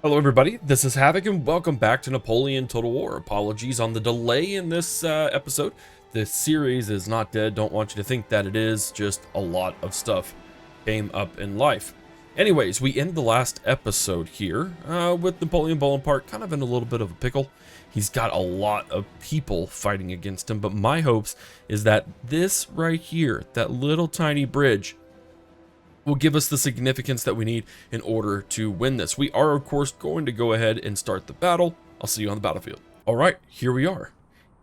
Hello everybody, this is Havoc and welcome back to Napoleon Total War. Apologies on the delay in this episode. This series is not dead, don't want you to think that it is, just a lot of stuff came up in life. Anyways, we end the last episode here with Napoleon Bonaparte kind of in a little bit of a pickle. He's got a lot of people fighting against him, but my hopes is that this right here, that little tiny bridge, will give us the significance that we need in order to win this. We are, of course, going to go ahead and start the battle. I'll see you on the battlefield. All right, here we are.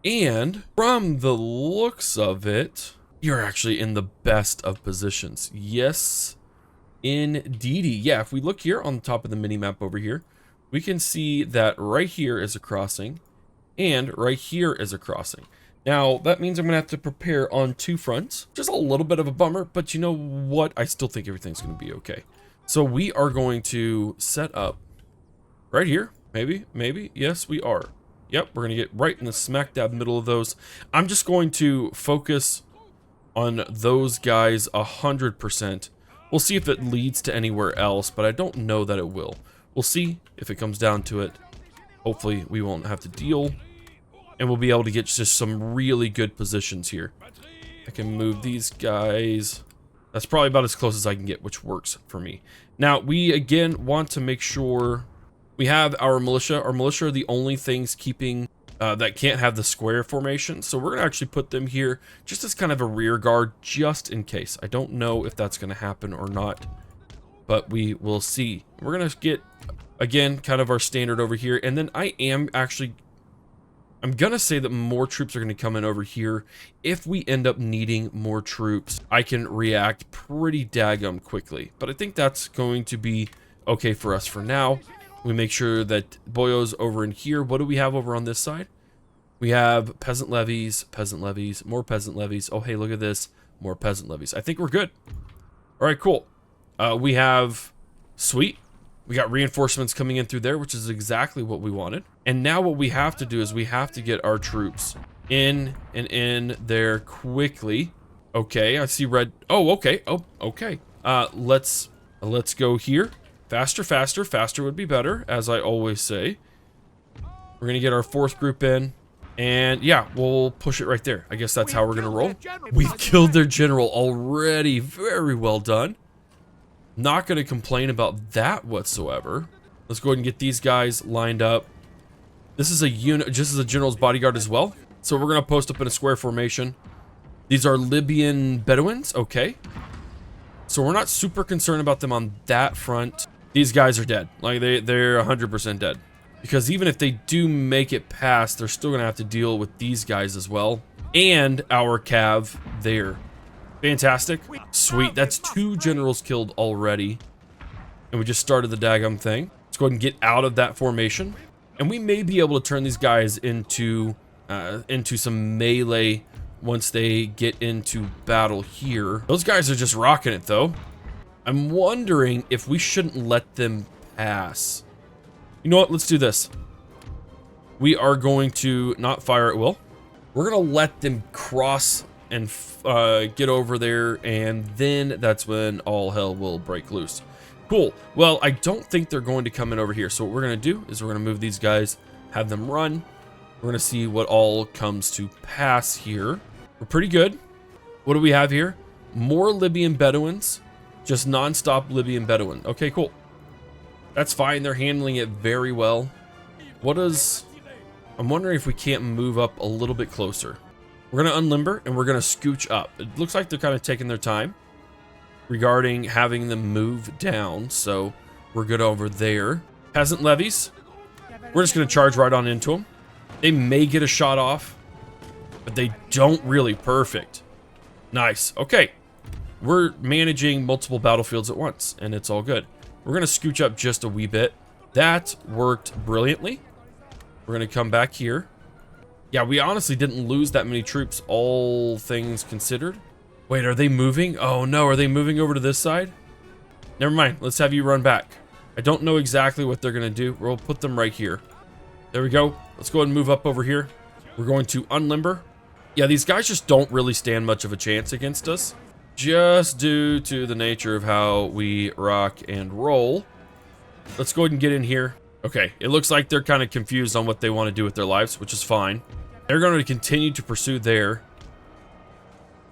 And from the looks of it, you're actually in the best of positions. Yes, indeedy. Yeah, if we look here on the top of the mini-map over here, we can see that right here is a crossing and right here is a crossing. Now, that means I'm going to have to prepare on two fronts. Just a little bit of a bummer, but you know what? I still think everything's going to be okay. So we are going to set up right here. Maybe. Yes, we are. Yep, we're going to get right in the smack dab middle of those. I'm just going to focus on those guys 100%. We'll see if it leads to anywhere else, but I don't know that it will. We'll see if it comes down to it. Hopefully, we won't have to deal. And we'll be able to get just some really good positions here. I can move these guys. That's probably about as close as I can get, which works for me. Now, we again want to make sure we have our militia. Our militia are the only things keeping that can't have the square formation. So we're going to actually put them here just as kind of a rear guard, just in case. I don't know if that's going to happen or not, but we will see. We're going to get, again, kind of our standard over here. And then I'm gonna say that more troops are gonna come in over here. If we end up needing more troops, I can react pretty daggum quickly. But I think that's going to be okay for us for now. We make sure that Boyo's over in here. What do we have over on this side? We have peasant levies, more peasant levies. Oh, hey, look at this. More peasant levies. I think we're good. All right, cool. We have, sweet. We got reinforcements coming in through there, which is exactly what we wanted. And now what we have to do is we have to get our troops in and in there quickly. Okay, I see red. Oh, okay. Oh, okay. Let's go here. Faster would be better, as I always say. We're gonna get our fourth group in. And yeah, we'll push it right there. I guess that's how we're gonna roll. We've killed their general already. Very well done. Not going to complain about that whatsoever. Let's go ahead and get these guys lined up. This is a unit, just as a general's bodyguard as well. So we're going to post up in a square formation. These are Libyan Bedouins. Okay. So we're not super concerned about them on that front. These guys are dead. Like, they're 100% dead. Because even if they do make it past, they're still going to have to deal with these guys as well. And our cav there. Fantastic. Sweet. That's two generals killed already. And we just started the daggum thing. Let's go ahead and get out of that formation. And we may be able to turn these guys into some melee once they get into battle here. Those guys are just rocking it, though. I'm wondering if we shouldn't let them pass. You know what? Let's do this. We are going to not fire at will. We're going to let them cross and get over there, and then that's when all hell will break loose. Cool. Well, I don't think they're going to come in over here, so what we're going to do is we're going to move these guys, have them run. We're going to see what all comes to pass here. We're pretty good. What do we have here? More Libyan Bedouins. Just non-stop Libyan Bedouin. Okay, cool. That's fine. They're handling it very well. I'm wondering if we can't move up a little bit closer. We're going to unlimber, and we're going to scooch up. It looks like they're kind of taking their time regarding having them move down, so we're good over there. Peasant levies. We're just going to charge right on into them. They may get a shot off, but they don't really. Perfect. Nice. Okay. We're managing multiple battlefields at once, and it's all good. We're going to scooch up just a wee bit. That worked brilliantly. We're going to come back here. Yeah, we honestly didn't lose that many troops, all things considered. Wait, are they moving? Oh no, are they moving over to this side? Never mind, let's have you run back. I don't know exactly what they're gonna do. We'll put them right here. There we go. Let's go ahead and move up over here. We're going to unlimber. Yeah, these guys just don't really stand much of a chance against us. Just due to the nature of how we rock and roll. Let's go ahead and get in here. Okay, it looks like they're kind of confused on what they want to do with their lives, which is fine. They're going to continue to pursue there.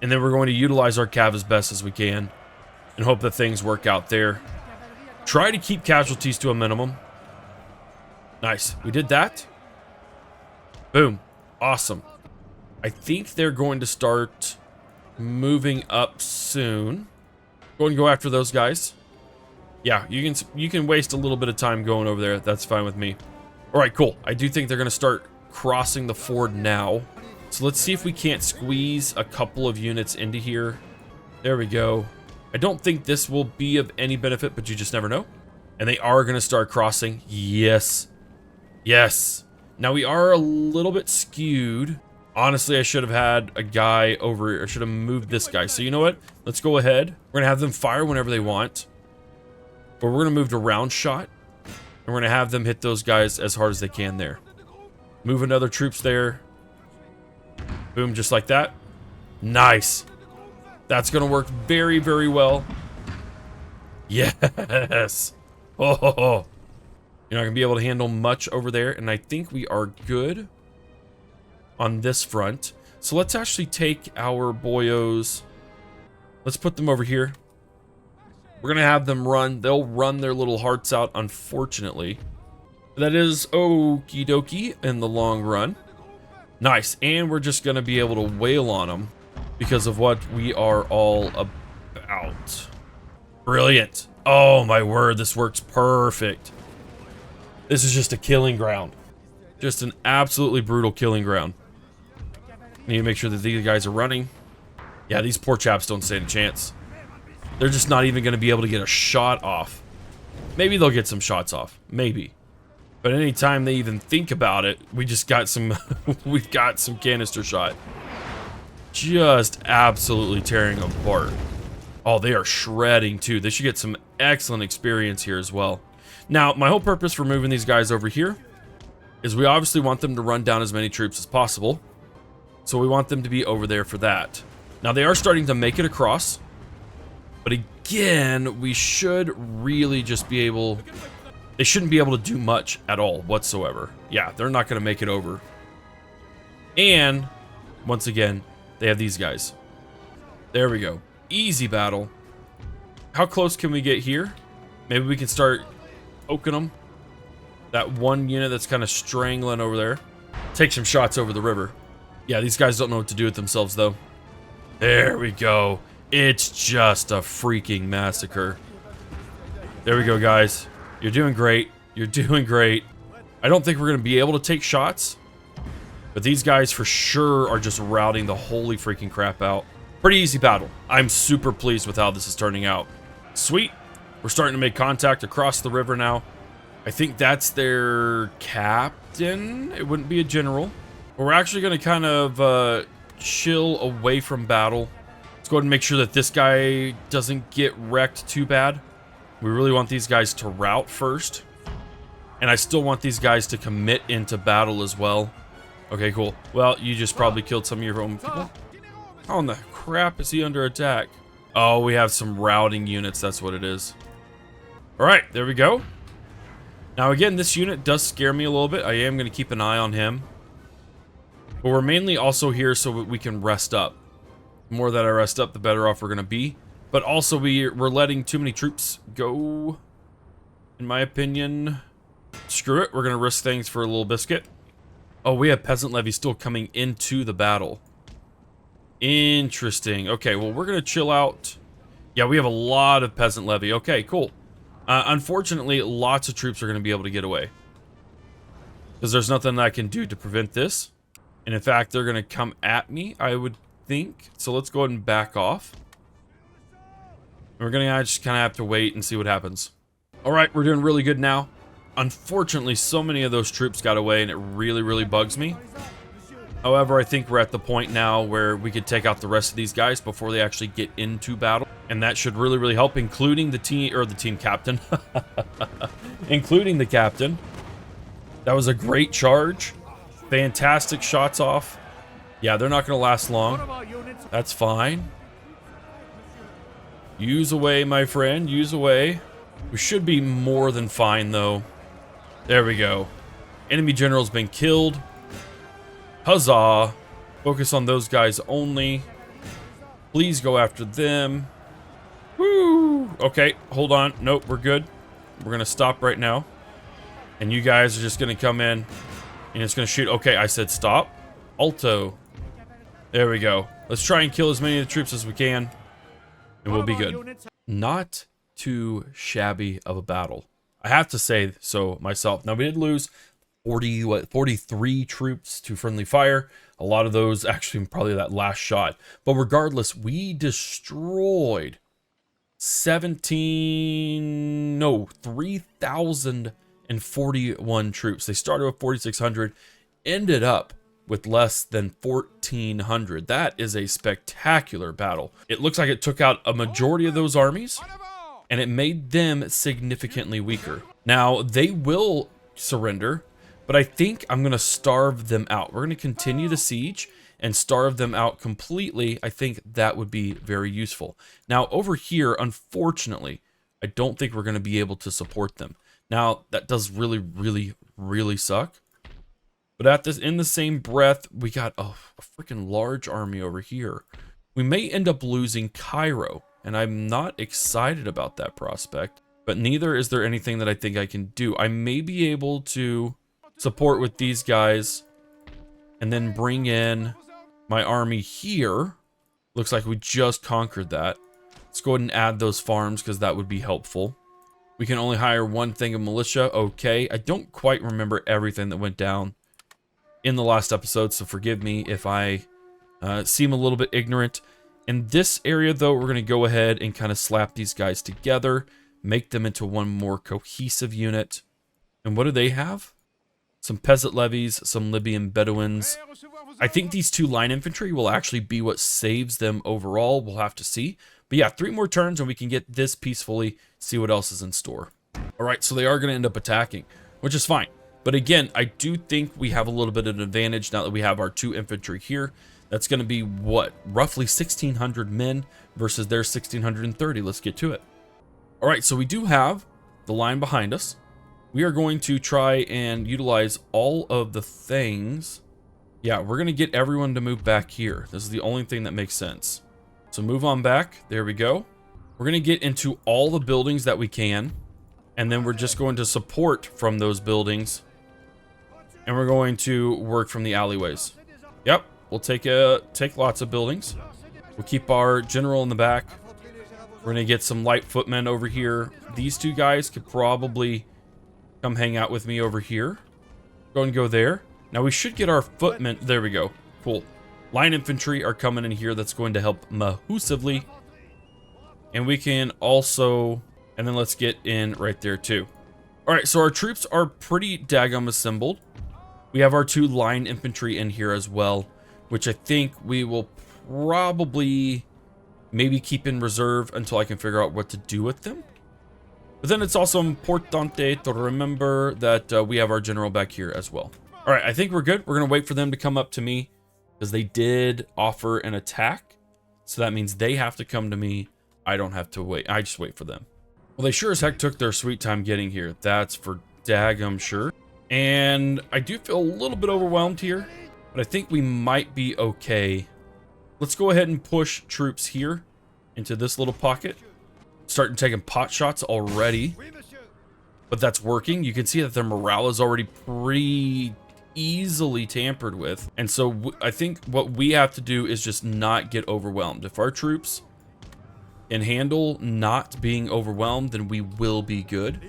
And then we're going to utilize our cav as best as we can and hope that things work out there. Try to keep casualties to a minimum. Nice. We did that. Boom. Awesome. I think they're going to start moving up soon. Go and go after those guys. Yeah, you can waste a little bit of time going over there. That's fine with me. All right, cool. I do think they're going to start crossing the ford now. So let's see if we can't squeeze a couple of units into here. There we go. I don't think this will be of any benefit, but you just never know. And they are going to start crossing. Yes. Yes. Now we are a little bit skewed. Honestly, I should have had a guy over. I should have moved this guy. So you know what? Let's go ahead. We're going to have them fire whenever they want. But we're going to move to round shot. And we're going to have them hit those guys as hard as they can there. Moving other troops there. Boom, just like that. Nice. That's going to work very, very well. Yes. Oh. You're not going to be able to handle much over there. And I think we are good on this front. So let's actually take our boyos. Let's put them over here. We're going to have them run. They'll run their little hearts out, unfortunately. That is okie dokie in the long run. Nice. And we're just going to be able to wail on them because of what we are all about. Brilliant. Oh, my word. This works perfect. This is just a killing ground. Just an absolutely brutal killing ground. Need to make sure that these guys are running. Yeah, these poor chaps don't stand a chance. They're just not even going to be able to get a shot off. Maybe they'll get some shots off. Maybe. But anytime they even think about it, we just got some... we've got some canister shot. Just absolutely tearing them apart. Oh, they are shredding too. They should get some excellent experience here as well. Now, my whole purpose for moving these guys over here is we obviously want them to run down as many troops as possible. So we want them to be over there for that. Now, they are starting to make it across. But again, we should really just be able... They shouldn't be able to do much at all whatsoever. Yeah, they're not going to make it over. And, once again, they have these guys. There we go. Easy battle. How close can we get here? Maybe we can start poking them. That one unit that's kind of strangling over there. Take some shots over the river. Yeah, these guys don't know what to do with themselves, though. There we go. It's just a freaking massacre. There we go, guys. You're doing great. You're doing great. I don't think we're going to be able to take shots. But these guys for sure are just routing the holy freaking crap out. Pretty easy battle. I'm super pleased with how this is turning out. Sweet. We're starting to make contact across the river now. I think that's their captain. It wouldn't be a general. But we're actually going to kind of chill away from battle. Let's go ahead and make sure that this guy doesn't get wrecked too bad. We really want these guys to rout first. And I still want these guys to commit into battle as well. Okay, cool. Well, you just probably killed some of your own people. How in the crap is he under attack? Oh, we have some routing units. That's what it is. All right, there we go. Now, again, this unit does scare me a little bit. I am going to keep an eye on him. But we're mainly also here so we can rest up. The more that I rest up, the better off we're going to be. But also, we're letting too many troops go, in my opinion. Screw it. We're going to risk things for a little biscuit. Oh, we have peasant levy still coming into the battle. Interesting. Okay, well, we're going to chill out. Yeah, we have a lot of peasant levy. Okay, cool. Unfortunately, lots of troops are going to be able to get away. Because there's nothing I can do to prevent this. And in fact, they're going to come at me, I would think. So let's go ahead and back off. We're going to just kind of have to wait and see what happens. All right, we're doing really good now. Unfortunately, so many of those troops got away, and it really, really bugs me. However, I think we're at the point now where we could take out the rest of these guys before they actually get into battle. And that should really, really help, including the team captain. Including the captain. That was a great charge. Fantastic shots off. Yeah, they're not going to last long. That's fine. Use away, my friend. Use away. We should be more than fine, though. There we go. Enemy general's been killed. Huzzah. Focus on those guys only. Please go after them. Woo! Okay, hold on. Nope, we're good. We're gonna stop right now. And you guys are just gonna come in and it's gonna shoot. Okay, I said stop. Alto. There we go. Let's try and kill as many of the troops as we can. And we'll be good. Not too shabby of a battle. I have to say so myself. Now we did lose 43 troops to friendly fire. A lot of those actually probably that last shot. But regardless, we destroyed 3,041 troops. They started with 4,600, ended up with less than 1,400. That is a spectacular battle. It looks like it took out a majority of those armies, and it made them significantly weaker. Now, they will surrender, but I think I'm going to starve them out. We're going to continue the siege and starve them out completely. I think that would be very useful. Now, over here, unfortunately, I don't think we're going to be able to support them. Now, that does really, really, really suck. But in the same breath, we got a freaking large army over here. We may end up losing Cairo, and I'm not excited about that prospect. But neither is there anything that I think I can do. I may be able to support with these guys and then bring in my army here. Looks like we just conquered that. Let's go ahead and add those farms because that would be helpful. We can only hire one thing of militia. Okay, I don't quite remember everything that went down in the last episode, so forgive me if I seem a little bit ignorant. In this area, though, we're going to go ahead and kind of slap these guys together, make them into one more cohesive unit. And what do they have? Some peasant levies, some Libyan Bedouins. I think these two line infantry will actually be what saves them overall. We'll have to see. But yeah, 3 more turns and we can get this peacefully, see what else is in store. All right, so they are going to end up attacking, which is fine. But again, I do think we have a little bit of an advantage now that we have our 2 infantry here. That's going to be, what, roughly 1,600 men versus their 1,630. Let's get to it. All right, so we do have the line behind us. We are going to try and utilize all of the things. Yeah, we're going to get everyone to move back here. This is the only thing that makes sense. So move on back. There we go. We're going to get into all the buildings that we can. And then we're just going to support from those buildings. And we're going to work from the alleyways. Yep, we'll take lots of buildings. We'll keep our general in the back. We're going to get some light footmen over here. These 2 guys could probably come hang out with me over here. Go and go there. Now we should get our footmen. There we go. Cool. Line infantry are coming in here. That's going to help massively. And we can also... And then let's get in right there too. All right, so our troops are pretty daggum assembled. We have our 2 line infantry in here as well, which I think we will probably maybe keep in reserve until I can figure out what to do with them. But then it's also importante to remember that we have our general back here as well. All right, I think we're good. We're going to wait for them to come up to me because they did offer an attack. So that means they have to come to me. I don't have to wait. I just wait for them. Well, they sure as heck took their sweet time getting here. That's for daggum sure. And I do feel a little bit overwhelmed here, but I think we might be okay. Let's go ahead and push troops here into this little pocket. Starting taking pot shots already, but that's working. You can see that their morale is already pretty easily tampered with. And so I think what we have to do is just not get overwhelmed. If our troops can handle not being overwhelmed, then we will be good.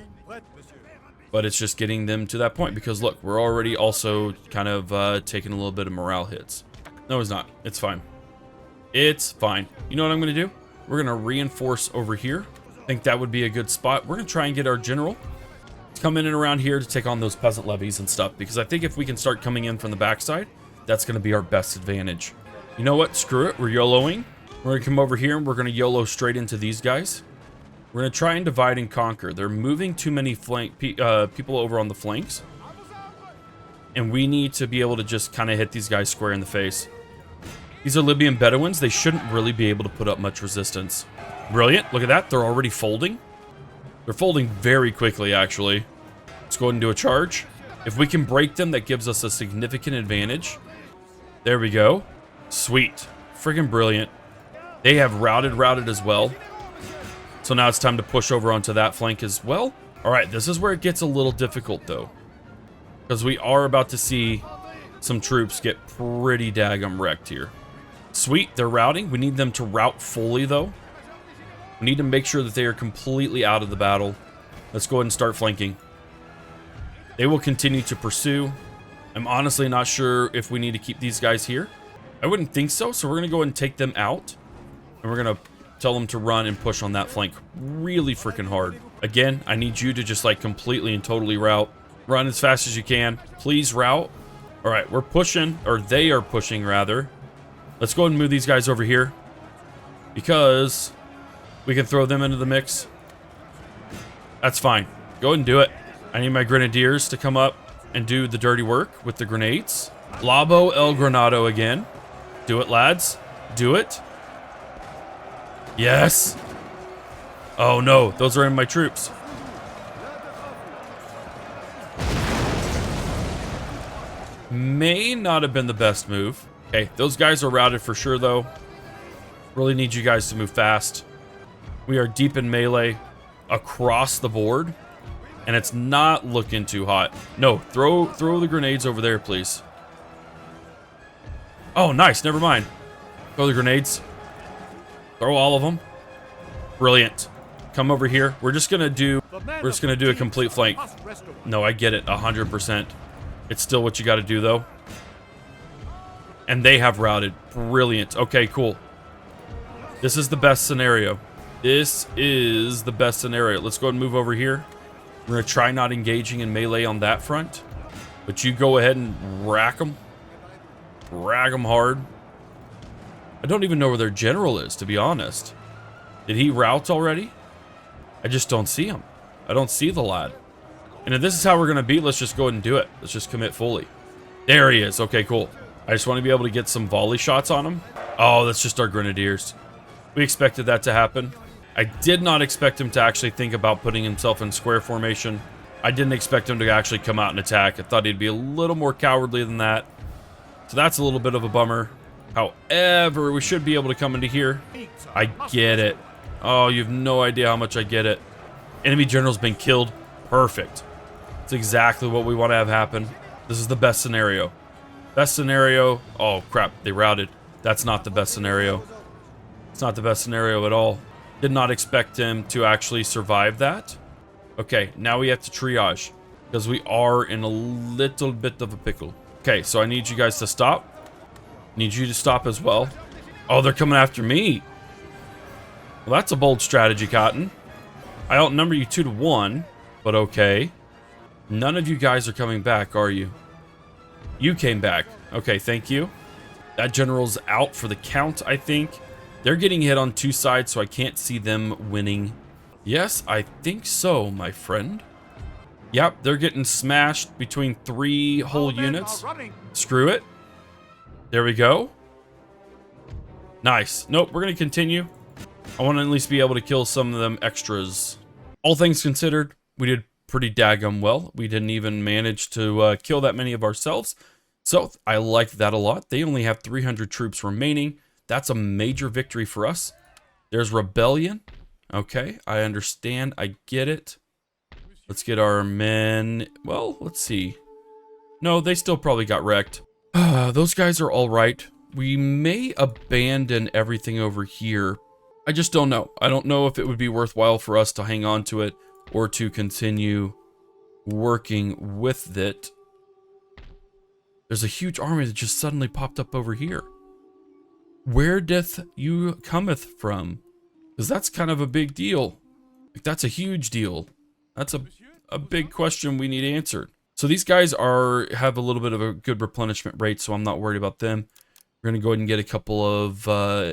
But it's just getting them to that point because look, we're already also kind of taking a little bit of morale hits. No, it's not. It's fine. It's fine. You know what I'm going to do? We're going to reinforce over here. I think that would be a good spot. We're going to try and get our general to come in and around here to take on those peasant levies and stuff. Because I think if we can start coming in from the backside, that's going to be our best advantage. You know what? Screw it. We're YOLOing. We're going to come over here and we're going to YOLO straight into these guys. We're going to try and divide and conquer. They're moving too many people over on the flanks. And we need to be able to just kind of hit these guys square in the face. These are Libyan Bedouins. They shouldn't really be able to put up much resistance. Brilliant. Look at that. They're already folding. They're folding very quickly, actually. Let's go ahead and do a charge. If we can break them, that gives us a significant advantage. There we go. Sweet. Friggin' brilliant. They have routed as well. So now it's time to push over onto that flank as well. All right, this is where it gets a little difficult though, because we are about to see some troops get pretty daggum wrecked here. Sweet, they're routing. We need them to rout fully though. We need to make sure that they are completely out of the battle. Let's go ahead and start flanking. They will continue to pursue. I'm honestly not sure if we need to keep these guys here. I wouldn't think so, so we're gonna go ahead and take them out. And we're gonna tell them to run and push on that flank really freaking hard. Again, I need you to just like completely and totally rout. Run as fast as you can. Please rout. All right, we're pushing, or they are pushing rather. Let's go ahead and move these guys over here because we can throw them into the mix. That's fine. Go ahead and do it. I need my grenadiers to come up and do the dirty work with the grenades. Labo el Granado again. Do it, lads. Do it. Yes. Oh no, those are in my troops. May not have been the best move. Okay, those guys are routed for sure though. Really need you guys to move fast. We are deep in melee across the board, and it's not looking too hot. No, throw the grenades over there, please. Oh, nice. Never mind. Throw the grenades. Throw all of them. Brilliant. Come over here. We're just gonna do a complete flank. No, I get it. 100%. It's still what you got to do though. And they have routed. Brilliant. Okay, cool. This is the best scenario. This is the best scenario. Let's go ahead and move over here. We're gonna try not engaging in melee on that front, but you go ahead and rack them. Rag them hard. I don't even know where their general is, to be honest. Did he rout already? I just don't see him. I don't see the lad. And if this is how we're going to beat, let's just go ahead and do it. Let's just commit fully. There he is. Okay, cool. I just want to be able to get some volley shots on him. Oh, that's just our grenadiers. We expected that to happen. I did not expect him to actually think about putting himself in square formation. I didn't expect him to actually come out and attack. I thought he'd be a little more cowardly than that. So that's a little bit of a bummer. However, we should be able to come into here. I get it. Oh, you have no idea how much I get it. Enemy general's been killed. Perfect. It's exactly what we want to have happen. This is the best scenario. Best scenario. Oh, crap. They routed. That's not the best scenario. It's not the best scenario at all. Did not expect him to actually survive that. Okay, now we have to triage because we are in a little bit of a pickle. Okay, so I need you guys to stop. Need you to stop as well. Oh, they're coming after me. Well, that's a bold strategy, Cotton. I outnumber you 2-1, but okay. None of you guys are coming back, are you? You came back. Okay, thank you. That general's out for the count, I think. They're getting hit on two sides, so I can't see them winning. Yes, I think so, my friend. Yep, they're getting smashed between 3 whole units. Screw it. There we go. Nice. Nope, we're going to continue. I want to at least be able to kill some of them extras. All things considered, we did pretty daggum well. We didn't even manage to kill that many of ourselves. So I like that a lot. They only have 300 troops remaining. That's a major victory for us. There's rebellion. Okay, I understand. I get it. Let's get our men. Well, let's see. No, they still probably got wrecked. Those guys are all right. We may abandon everything over here. I just don't know. I don't know if it would be worthwhile for us to hang on to it or to continue working with it. There's a huge army that just suddenly popped up over here. Where doth you cometh from? Because that's kind of a big deal. Like, that's a huge deal. That's a big question we need answered. So these guys have a little bit of a good replenishment rate, so I'm not worried about them. We're going to go ahead and get a couple of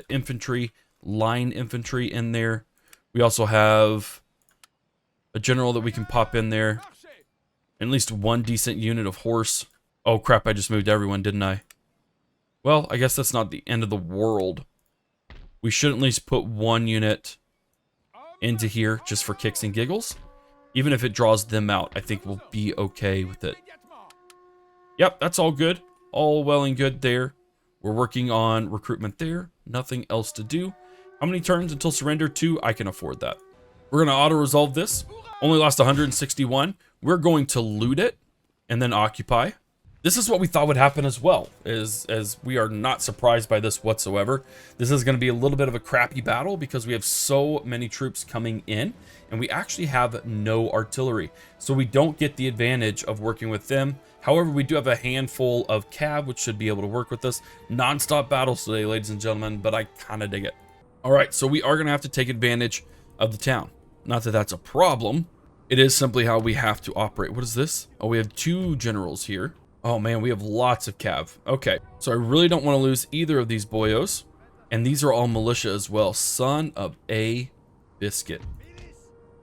infantry, line infantry in there. We also have a general that we can pop in there. At least one decent unit of horse. Oh crap, I just moved everyone, didn't I? Well, I guess that's not the end of the world. We should at least put one unit into here just for kicks and giggles. Even if it draws them out, I think we'll be okay with it. Yep, that's all good. All well and good there. We're working on recruitment there. Nothing else to do. How many turns until surrender? 2. I can afford that. We're going to auto-resolve this. Only lost 161. We're going to loot it and then occupy. This is what we thought would happen as well, as we are not surprised by this whatsoever. This is going to be a little bit of a crappy battle because we have so many troops coming in, and we actually have no artillery. So we don't get the advantage of working with them. However, we do have a handful of cav, which should be able to work with us. Non-stop battles today, ladies and gentlemen, but I kind of dig it. All right, so we are going to have to take advantage of the town. Not that that's a problem. It is simply how we have to operate. What is this? Oh, we have 2 generals here. Oh man, we have lots of cav. Okay, so I really don't want to lose either of these boyos. And these are all militia as well. Son of a biscuit.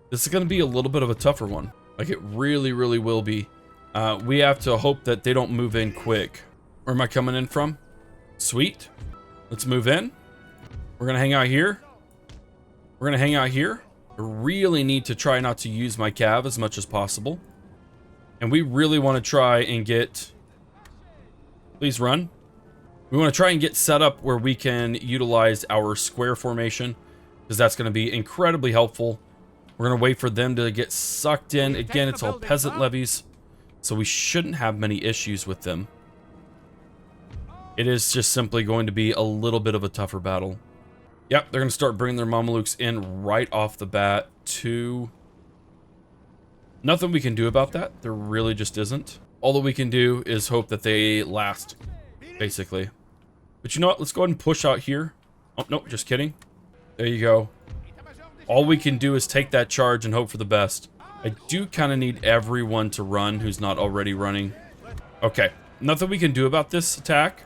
This is going to be a little bit of a tougher one. Like it really, really will be. We have to hope that they don't move in quick. Where am I coming in from? Sweet. Let's move in. We're going to hang out here. We're going to hang out here. I really need to try not to use my cav as much as possible. And we really want to try and get... Please run. We want to try and get set up where we can utilize our square formation, because that's going to be incredibly helpful. We're going to wait for them to get sucked in. Again, it's all peasant levies, so we shouldn't have many issues with them. It is just simply going to be a little bit of a tougher battle. Yep, they're going to start bringing their Mamelukes in right off the bat too. Nothing we can do about that. There really just isn't. All that we can do is hope that they last, basically. But you know what? Let's go ahead and push out here. Oh, no, just kidding. There you go. All we can do is take that charge and hope for the best. I do kind of need everyone to run who's not already running. Okay, nothing we can do about this attack.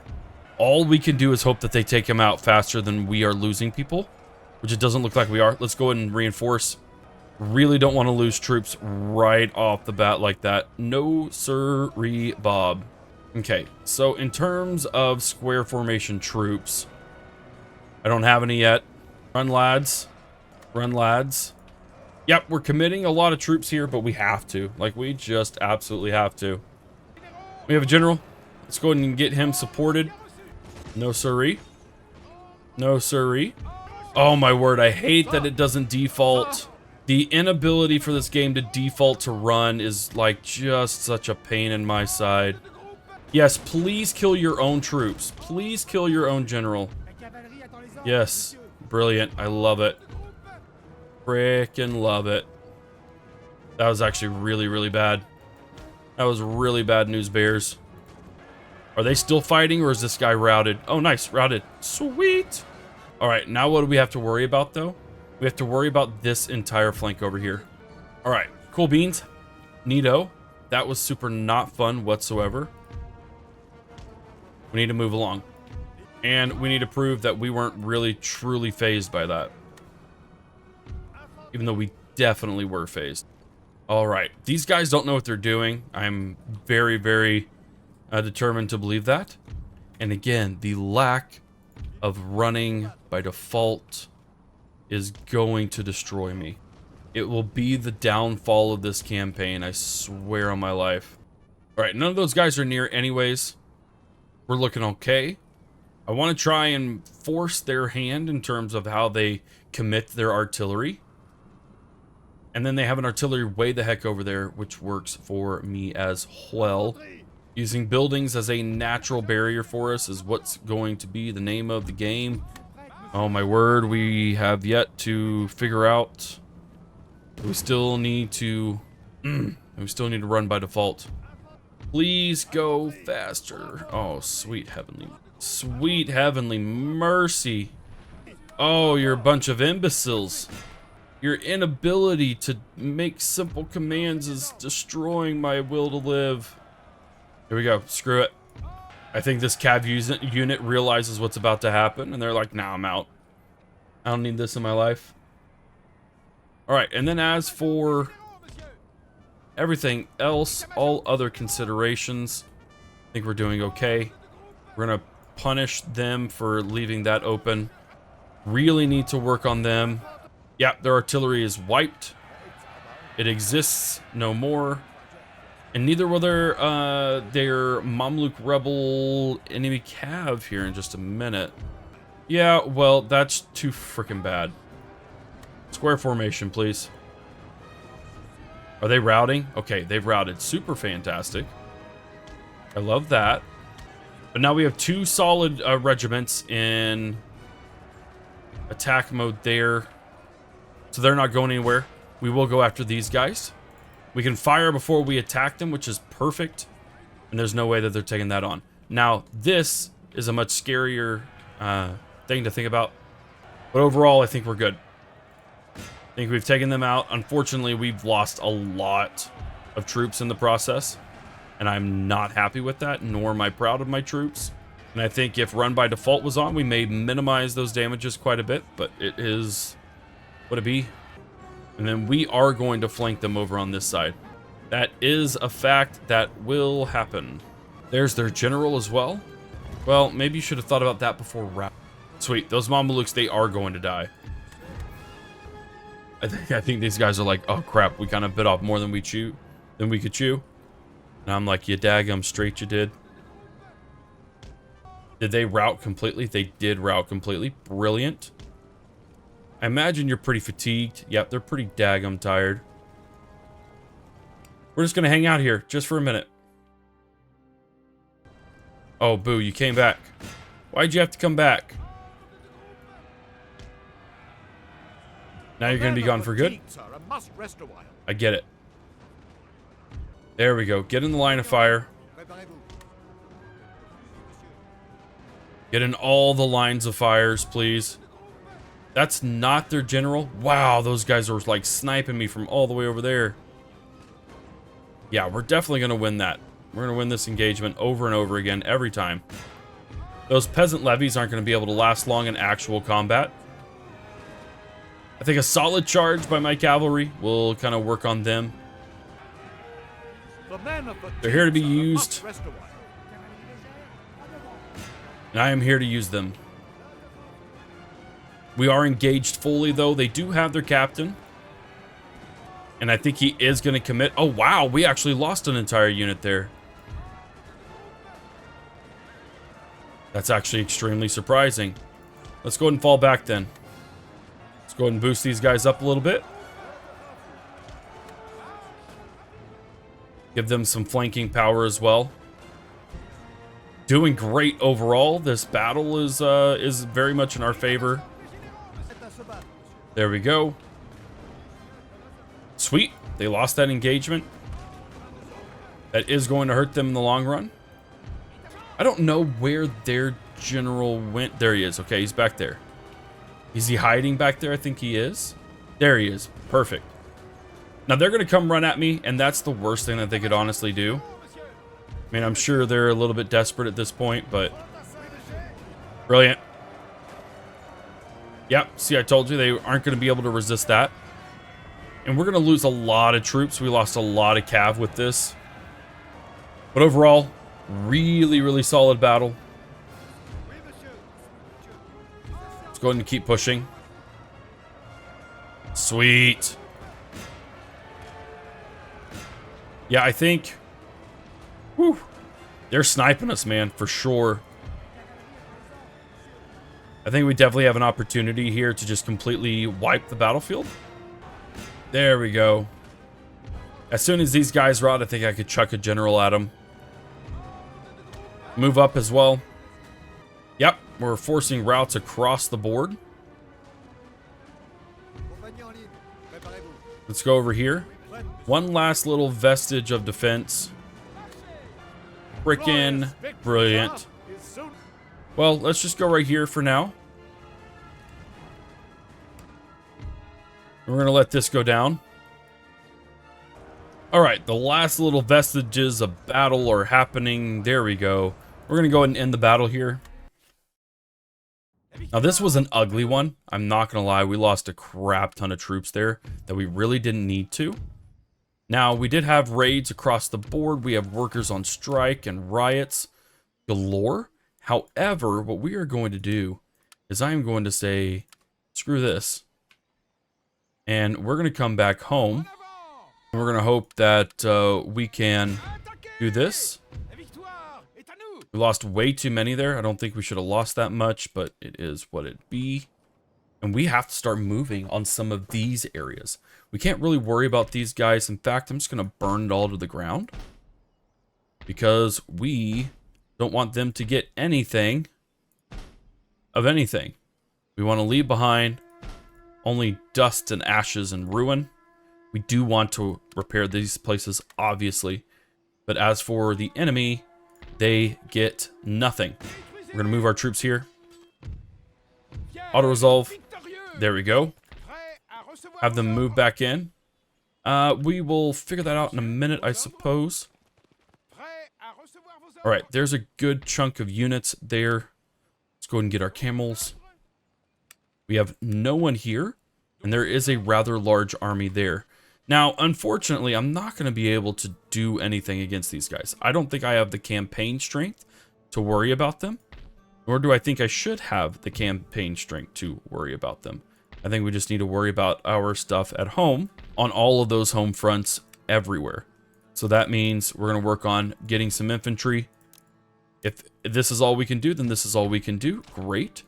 All we can do is hope that they take him out faster than we are losing people, which it doesn't look like we are. Let's go ahead and reinforce. Really don't want to lose troops right off the bat like that. No sirree, Bob. Okay, so in terms of square formation troops, I don't have any yet. Run, lads. Run, lads. Yep, we're committing a lot of troops here, but we have to. Like, we just absolutely have to. We have a general. Let's go ahead and get him supported. No sirree. No sirree. Oh my word, I hate that it doesn't default. The inability for this game to default to run is like just such a pain in my side. Yes, please kill your own troops. Please kill your own general. Yes, brilliant. I love it. Frickin' love it. That was actually really, really bad. That was really bad news, Bears. Are they still fighting, or is this guy routed? Oh, nice, routed. Sweet. All right, now what do we have to worry about, though? We have to worry about this entire flank over here. All right, cool beans. Neato. That was super not fun whatsoever. We need to move along. And we need to prove that we weren't really, truly phased by that. Even though we definitely were phased. All right, these guys don't know what they're doing. I'm very, very determined to believe that. And again, the lack of running by default is going to destroy me. It will be the downfall of this campaign, I swear on my life. All right, none of those guys are near anyways. We're looking okay. I want to try and force their hand in terms of how they commit their artillery. And then they have an artillery way the heck over there, which works for me as well. Using buildings as a natural barrier for us is what's going to be the name of the game. Oh my word, we have yet to figure out. We still need to run by default. Please go faster. Oh, sweet heavenly mercy. Oh, you're a bunch of imbeciles. Your inability to make simple commands is destroying my will to live. Here we go. Screw it. I think this cav unit realizes what's about to happen, and they're like, nah, I'm out. I don't need this in my life. All right, and then as for everything else, all other considerations, I think we're doing okay. We're going to punish them for leaving that open. Really need to work on them. Yeah, their artillery is wiped. It exists no more. And neither will their Mamluk rebel enemy cav here in just a minute. Yeah, well, that's too freaking bad. Square formation, please. Are they routing? Okay, they've routed. Super fantastic. I love that. But now we have 2 solid regiments in attack mode there. So they're not going anywhere. We will go after these guys. We can fire before we attack them, which is perfect. And there's no way that they're taking that on. Now, this is a much scarier thing to think about. But overall, I think we're good. I think we've taken them out. Unfortunately, we've lost a lot of troops in the process. And I'm not happy with that, nor am I proud of my troops. And I think if Run by Default was on, we may minimize those damages quite a bit. But it is what it be. And then we are going to flank them over on this side. That is a fact that will happen. There's their general as well. Well, maybe you should have thought about that before round. Sweet, those Mamelukes, they are going to die. I think these guys are like, oh crap, we kind of bit off more than we could chew. And I'm like, you daggum straight you did. Did they rout completely? They did rout completely. Brilliant. I imagine you're pretty fatigued. Yep, they're pretty daggum tired. We're just gonna hang out here just for a minute. Oh, boo, you came back. Why'd you have to come back? Now you're gonna be gone for good? I get it. There we go. Get in the line of fire. Get in all the lines of fires, please. That's not their general. Wow, those guys are like sniping me from all the way over there. Yeah, we're definitely going to win that. We're going to win this engagement over and over again every time. Those peasant levies aren't going to be able to last long in actual combat. I think a solid charge by my cavalry will kind of work on them. They're here to be used. And I am here to use them. We are engaged fully, though. They do have their captain. And I think he is going to commit. Oh, wow. We actually lost an entire unit there. That's actually extremely surprising. Let's go ahead and fall back then. Let's go ahead and boost these guys up a little bit. Give them some flanking power as well. Doing great overall. This battle is very much in our favor. There we go. Sweet. They lost that engagement. That is going to hurt them in the long run. I don't know where their general went. There he is. Okay, he's back there. Is he hiding back there? I think he is. There he is. Perfect. Now they're going to come run at me, and that's the worst thing that they could honestly do. I mean, I'm sure they're a little bit desperate at this point, but brilliant. Yep, see, I told you they aren't going to be able to resist that. And we're going to lose a lot of troops. We lost a lot of cav with this. But overall, really, really solid battle. Let's go ahead and keep pushing. Sweet. Yeah, I think... Whew, they're sniping us, man, for sure. I think we definitely have an opportunity here to just completely wipe the battlefield. There we go. As soon as these guys rot, I think I could chuck a general at them. Move up as well. Yep, we're forcing routes across the board. Let's go over here. One last little vestige of defense. Frickin' brilliant. Well, let's just go right here for now. We're going to let this go down. Alright, the last little vestiges of battle are happening. There we go. We're going to go ahead and end the battle here. Now, this was an ugly one. I'm not going to lie. We lost a crap ton of troops there that we really didn't need to. Now, we did have raids across the board. We have workers on strike and riots galore. However, what we are going to do is I am going to say, screw this. And we're going to come back home. We're going to hope that we can do this. We lost way too many there. I don't think we should have lost that much, but it is what it be. And we have to start moving on some of these areas. We can't really worry about these guys. In fact, I'm just going to burn it all to the ground. Because we don't want them to get anything of anything. We want to leave behind only dust and ashes and ruin. We do want to repair these places, obviously. But as for the enemy, they get nothing. We're going to move our troops here. Auto-resolve. There we go. Have them move back in. We will figure that out in a minute, I suppose. Alright, there's a good chunk of units there. Let's go ahead and get our camels. We have no one here, and there is a rather large army there. Now, unfortunately, I'm not going to be able to do anything against these guys. I don't think I have the campaign strength to worry about them, nor do I think I should have the campaign strength to worry about them. I think we just need to worry about our stuff at home on all of those home fronts everywhere. So that means we're going to work on getting some infantry. If this is all we can do, then this is all we can do. Great.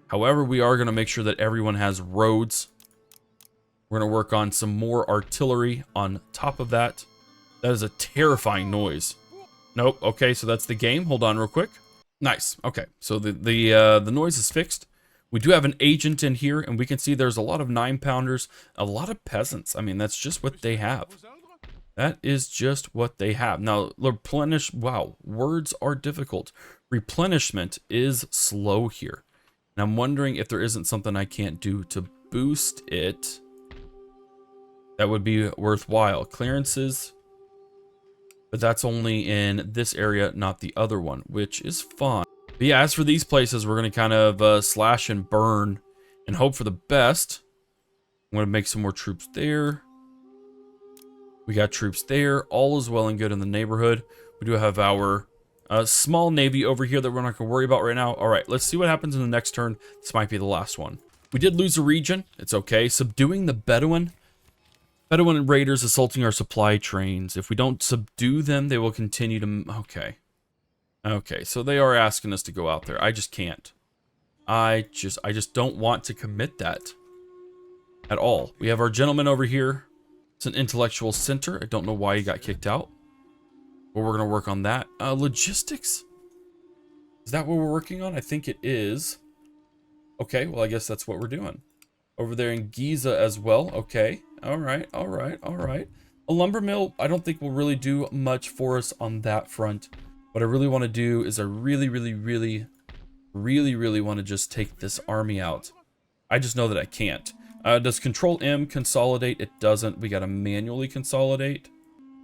However, we are going to make sure that everyone has roads. We're going to work on some more artillery on top of that. That is a terrifying noise. Nope. Okay, so that's the game. Hold on real quick. Nice. Okay, so the noise is fixed. We do have an agent in here, and we can see there's a lot of 9-pounders, a lot of peasants. I mean, that's just what they have. That is just what they have. Now, replenish, wow, words are difficult. Replenishment is slow here. And I'm wondering if there isn't something I can't do to boost it. That would be worthwhile. Clearances. But that's only in this area, not the other one, which is fine. But yeah, as for these places, we're going to kind of slash and burn and hope for the best. I'm going to make some more troops there. We got troops there. All is well and good in the neighborhood. We do have our small navy over here that we're not going to worry about right now. All right, let's see what happens in the next turn. This might be the last one. We did lose a region. It's okay. Subduing the Bedouin. Bedouin raiders assaulting our supply trains. If we don't subdue them, they will continue to... Okay. Okay, so they are asking us to go out there. I just can't. I just don't want to commit that at all. We have our gentleman over here. It's an intellectual center. I don't know why he got kicked out. But we're going to work on that. Logistics? Is that what we're working on? I think it is. Okay, well, I guess that's what we're doing. Over there in Giza as well. Okay. All right, all right, all right. A lumber mill, I don't think will really do much for us on that front. What I really want to do is I really want to just take this army out. I just know that I can't. Does Control M consolidate? It doesn't. We got to manually consolidate.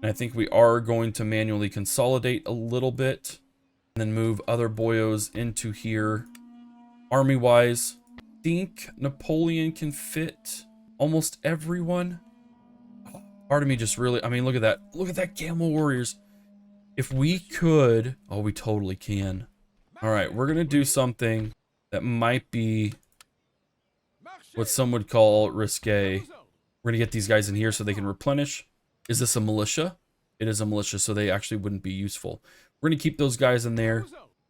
And I think we are going to manually consolidate a little bit. And then move other boyos into here. Army-wise, I think Napoleon can fit almost everyone. Part of me just really... I mean, look at that. Look at that camel warriors. If we could... Oh, we totally can. Alright, we're going to do something that might be what some would call risque. We're going to get these guys in here so they can replenish. Is this a militia? It is a militia, so they actually wouldn't be useful. We're going to keep those guys in there.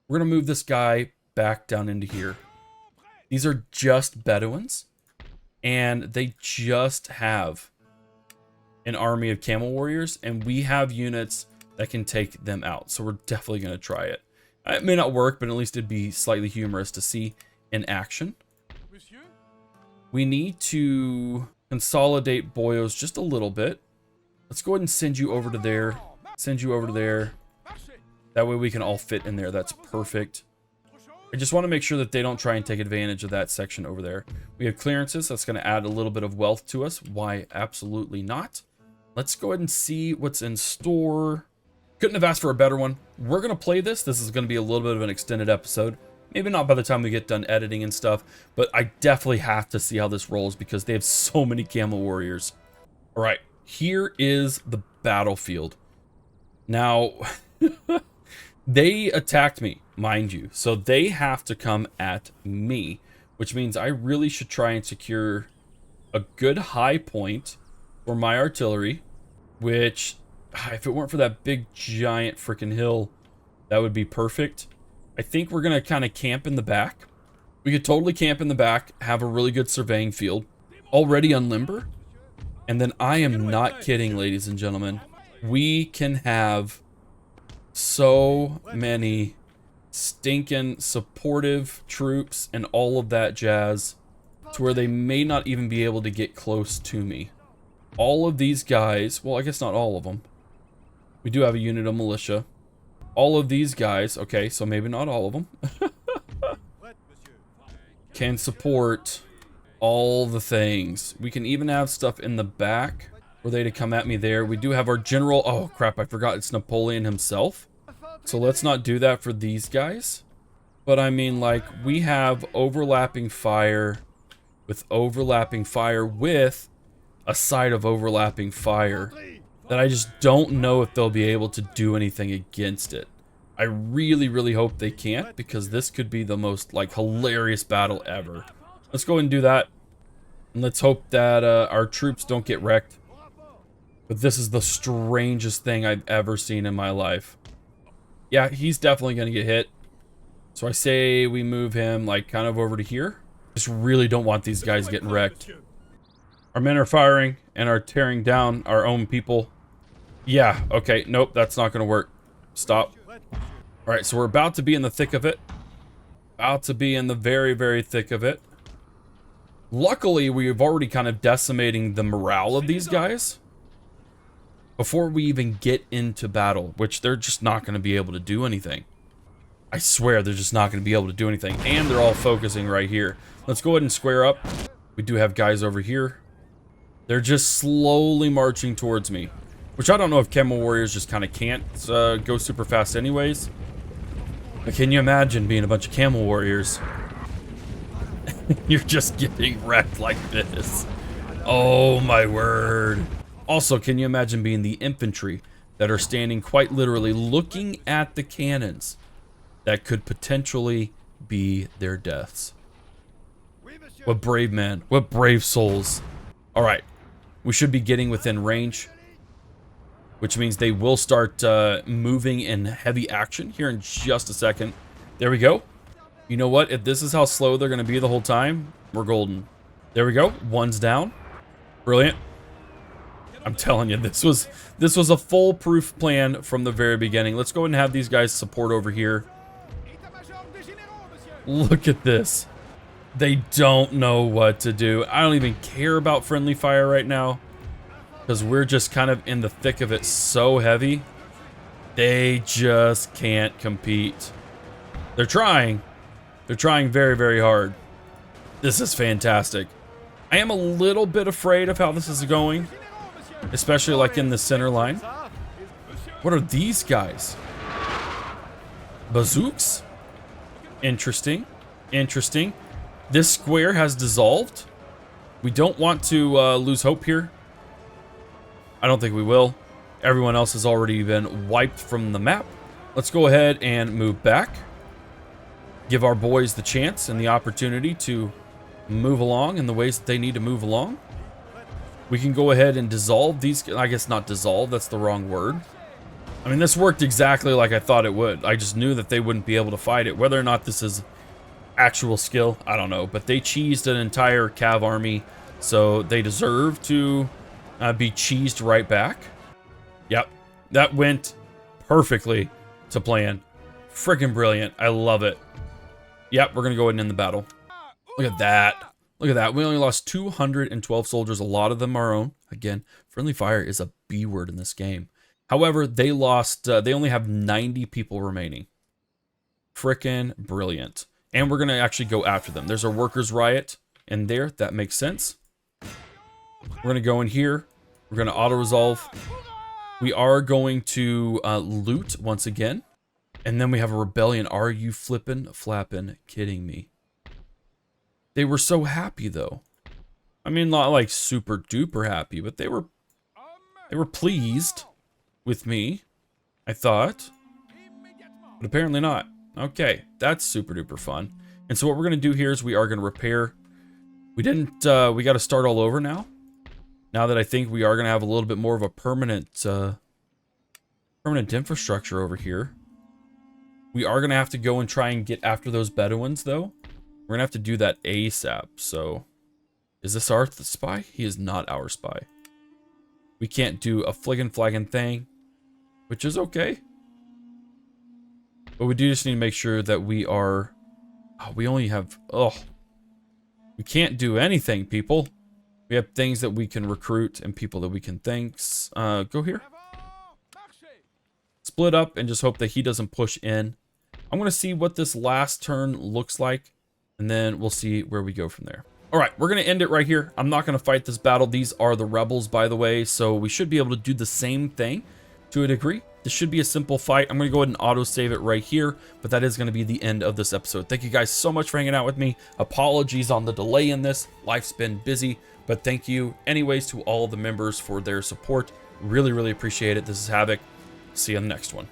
We're going to move this guy back down into here. These are just Bedouins, and they just have an army of camel warriors, and we have units that can take them out. So we're definitely going to try it. It may not work, but at least it'd be slightly humorous to see in action. We need to consolidate boyos just a little bit. Let's go ahead and send you over to there. Send you over to there. That way we can all fit in there. That's perfect. I just want to make sure that they don't try and take advantage of that section over there. We have clearances. That's going to add a little bit of wealth to us. Why? Absolutely not. Let's go ahead and see what's in store. Couldn't have asked for a better one. We're going to play this. This is going to be a little bit of an extended episode. Maybe not by the time we get done editing and stuff, but I definitely have to see how this rolls because they have so many camel warriors. All right, here is the battlefield. Now, they attacked me, mind you, so they have to come at me, which means I really should try and secure a good high point for my artillery. which, if it weren't for that big, giant freaking hill, that would be perfect. I think we're going to kind of camp in the back. We could totally camp in the back, have a really good surveying field, already on limber. And then I am not kidding, ladies and gentlemen. We can have so many stinking supportive troops and all of that jazz to where they may not even be able to get close to me. All of these guys, well, I guess not all of them. We do have a unit of militia. All of these guys, okay, so maybe not all of them, can support all the things. We can even have stuff in the back for they to come at me there. We do have our general, oh crap, I forgot it's Napoleon himself. So let's not do that for these guys. But I mean, like, we have overlapping fire with a side of overlapping fire that I just don't know if they'll be able to do anything against it. I really, really hope they can't, because this could be the most, like, hilarious battle ever. Let's go and do that. And let's hope that our troops don't get wrecked. But this is the strangest thing I've ever seen in my life. Yeah, he's definitely going to get hit. So I say we move him, like, kind of over to here. Just really don't want these guys getting wrecked. Our men are firing and are tearing down our own people. Yeah, okay, nope, that's not going to work. Stop. Alright, so we're about to be in the thick of it. About to be in the very, very thick of it. Luckily, we've already kind of decimating the morale of these guys before we even get into battle, which they're just not going to be able to do anything. I swear they're just not going to be able to do anything, and they're all focusing right here. Let's go ahead and square up. We do have guys over here. They're just slowly marching towards me, which I don't know if Camel Warriors just kind of can't go super fast anyways. But can you imagine being a bunch of Camel Warriors? You're just getting wrecked like this. Oh my word. Also, can you imagine being the infantry that are standing quite literally looking at the cannons that could potentially be their deaths? What brave men, what brave souls. All right, we should be getting within range, which means they will start moving in heavy action here in just a second. There we go. You know what? If this is how slow they're going to be the whole time, we're golden. There we go. One's down. Brilliant. I'm telling you, this was a foolproof plan from the very beginning. Let's go ahead and have these guys support over here. Look at this. They don't know what to do. I don't even care about friendly fire right now, because we're just kind of in the thick of it so heavy. They just can't compete. They're trying. They're trying very, very hard. This is fantastic. I am a little bit afraid of how this is going, especially like in the center line. What are these guys? Bazooks? Interesting. Interesting. This square has dissolved. We don't want to lose hope here. I don't think we will. Everyone else has already been wiped from the map. Let's go ahead and move back. Give our boys the chance and the opportunity to move along in the ways that they need to move along. We can go ahead and dissolve these. I guess not dissolve, that's the wrong word. I mean, this worked exactly like I thought it would. I just knew that they wouldn't be able to fight it. Whether or not this is actual skill, I don't know. But they cheesed an entire cav army, so they deserve to be cheesed right back. Yep, that went perfectly to plan. Freaking brilliant. I love it. Yep, we're going to go ahead and end the battle. Look at that. Look at that. We only lost 212 soldiers. A lot of them are our own. Again, friendly fire is a B word in this game. However, they lost, they only have 90 people remaining. Frickin' brilliant. And we're going to actually go after them. There's a workers' riot in there. That makes sense. We're going to go in here. We're going to auto-resolve. We are going to loot once again. And then we have a rebellion. Are you flippin', flappin', kidding me? They were so happy, though. I mean, not like super duper happy, but they were pleased with me, I thought. But apparently not. Okay, that's super duper fun. And so what we're going to do here is we are going to repair. We didn't, we got to start all over now. Now that I think we are going to have a little bit more of a permanent infrastructure over here. We are going to have to go and try and get after those Bedouins, though. We're going to have to do that ASAP. So, is this our spy? He is not our spy. We can't do a flagging thing, which is okay. But we do just need to make sure that we are... Oh, we only have... Oh. We can't do anything, people. We have things that we can recruit and people that we can thanks. Go here. Split up and just hope that he doesn't push in. I'm going to see what this last turn looks like. And then we'll see where we go from there. All right, we're going to end it right here. I'm not going to fight this battle. These are the rebels, by the way. So we should be able to do the same thing to a degree. This should be a simple fight. I'm going to go ahead and auto-save it right here. But that is going to be the end of this episode. Thank you guys so much for hanging out with me. Apologies on the delay in this. Life's been busy. But thank you anyways to all the members for their support. Really, really appreciate it. This is Havoc. See you on the next one.